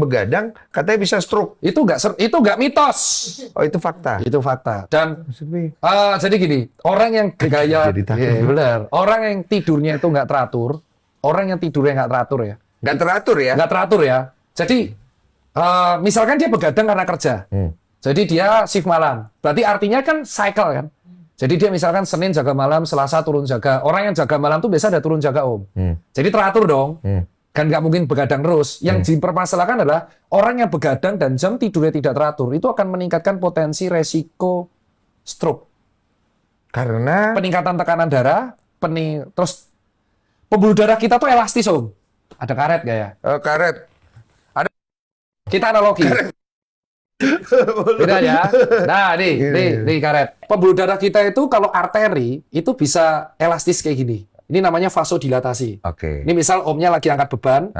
begadang katanya bisa stroke. Itu nggak mitos. Oh, itu fakta. Itu fakta. Dan Maksudnya, jadi gini, orang yang gaya, Jadi takut. iya, benar. Orang yang tidurnya itu nggak teratur, orang yang tidurnya nggak teratur ya, nggak teratur ya? nggak teratur ya. Jadi misalkan dia begadang karena kerja, jadi dia shift malam. Berarti artinya kan cycle kan. Jadi dia misalkan Senin jaga malam, Selasa turun jaga. Orang yang jaga malam tuh biasa ada turun jaga Om. Jadi teratur dong. Kan nggak mungkin begadang terus. Yang dipermasalahkan adalah orang yang begadang dan jam tidurnya tidak teratur itu akan meningkatkan potensi resiko stroke. Karena Peningkatan tekanan darah, terus pembuluh darah kita tuh elastis Om. Ada karet nggak ya? karet. Kita analogi. Beda ya. Nah, nih karet. Pembuluh darah kita itu kalau arteri itu bisa elastis kayak gini. Ini namanya vasodilatasi. Oke. Ini misal Omnya lagi angkat beban,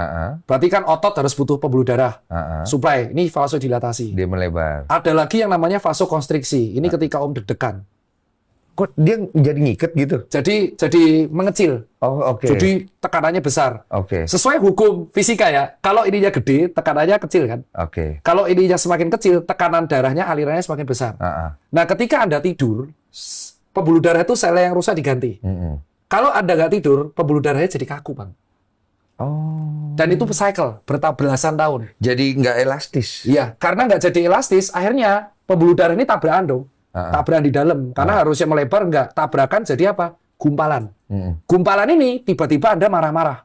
berarti kan otot harus butuh pembuluh darah. Supply. Ini vasodilatasi. Dia melebar. Ada lagi yang namanya vasokonstriksi. Ini ketika Om deg-degan. Kok dia jadi ngiket gitu? Jadi mengecil. Oh, oke. Jadi tekanannya besar. Oke. Sesuai hukum fisika ya. Kalau ininya gede, tekanannya kecil kan. Oke. Kalau ininya semakin kecil, tekanan darahnya alirannya semakin besar. Nah, ketika Anda tidur, pembuluh darah itu sel yang rusak diganti. Kalau Anda nggak tidur, pembuluh darahnya jadi kaku, Bang. Oh. Dan itu cycle, belasan tahun. Jadi nggak elastis. Iya, karena nggak jadi elastis, akhirnya pembuluh darah ini tabrakan dong. Tabrakan di dalam. Karena harusnya melebar, nggak. Tabrakan jadi apa? Gumpalan. Gumpalan ini tiba-tiba Anda marah-marah.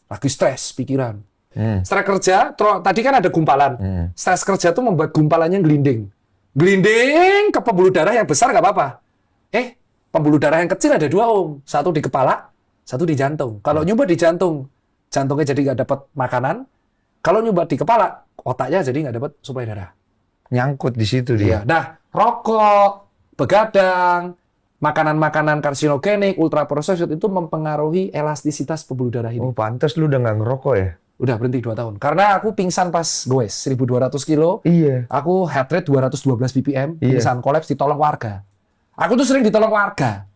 Lagi stres pikiran. Stres kerja, tadi kan ada gumpalan. Stres kerja itu membuat gumpalannya gelinding. Gelinding ke pembuluh darah yang besar nggak apa-apa. Pembuluh darah yang kecil ada 2 Om. Satu di kepala, satu di jantung. Kalau nyumbat di jantung, jantungnya jadi nggak dapat makanan. Kalau nyumbat di kepala, otaknya jadi nggak dapat suplai darah. Nyangkut di situ dia. Nah, rokok, begadang, makanan-makanan karsinogenik, ultraproses itu mempengaruhi elastisitas pembuluh darah ini. Oh, pantas lu udah nggak ngerokok ya? Udah berhenti 2 tahun. Karena aku pingsan pas goes, 1.200 kilo. Iya. Aku heart rate 212 BPM, pingsan kolaps ditolong warga. Aku tuh sering ditolong warga.